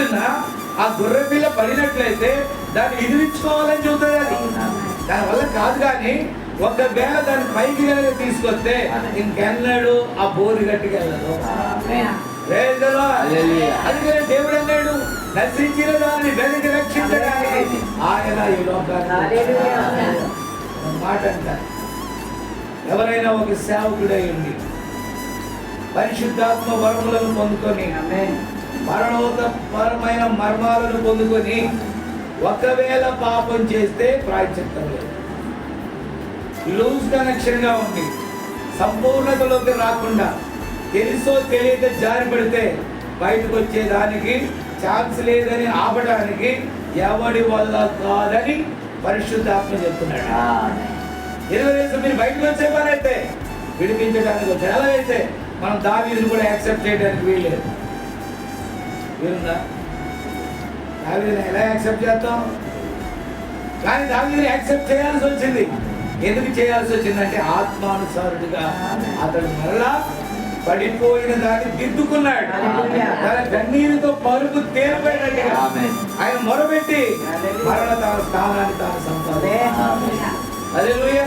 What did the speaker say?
పొరపాటున ఆ గొర్రె పిల్ల పడినట్లయితే దాన్ని ఎదిరించుకోవాలని చెబుతుంది అది. దానివల్ల కాదు, కానీ ఒకవేళ దాన్ని పైకి కనుక తీసుకొస్తే ఇంకెన్నడు ఆ బోరు గట్టికి వెళ్ళదు. అందుకనే దేవుడు అన్నాడు, నశించిన దాన్ని వెలికి రక్షించడానికి ఆయన ఈ లోకానికి మాట అంటారు. ఎవరైనా ఒక సేవకుడై ఉండి పరిశుద్ధాత్మ వరములను పొందుకొని మరణోత్తరమైన మర్మాలను పొందుకొని ఒకవేళ పాపం చేస్తే ప్రాయశ్చిత్తం లేదు, లూజ్ కనెక్షన్ గా ఉంది, సంపూర్ణతలోకి రాకుండా తెలుసో తెలియక జారి పడితే బయటకు వచ్చేదానికి ఛాన్స్ లేదని ఆపడానికి ఎవడి వల్ల కాదని పరిశుద్ధాత్మ చెప్తున్నాడు. తెలుగుదేశం మీరు బయటకు వచ్చే పని అయితే విడిపించడానికి వచ్చారు. ఎలా అయితే మనం దావీదుని కూడా యాక్సెప్ట్ చేయడానికి వీల్లేదు. వీలుందా? దావీదుని ఎలా యాక్సెప్ట్ చేస్తాం? కానీ దావీదుని యాక్సెప్ట్ చేయాల్సి వచ్చింది. ఎందుకు చేయాల్సి వచ్చిందంటే ఆత్మానుసారుడిగా అతడు మరలా పడిపోయిన దాన్ని దిద్దుకున్నాడు. తన కన్నీరుతో పరుపు తేలిపోయినట్టుగా ఆయన మొరబెట్టి మరణ తన స్థానాన్ని తాను సంపాదించాడు. హల్లెలూయా.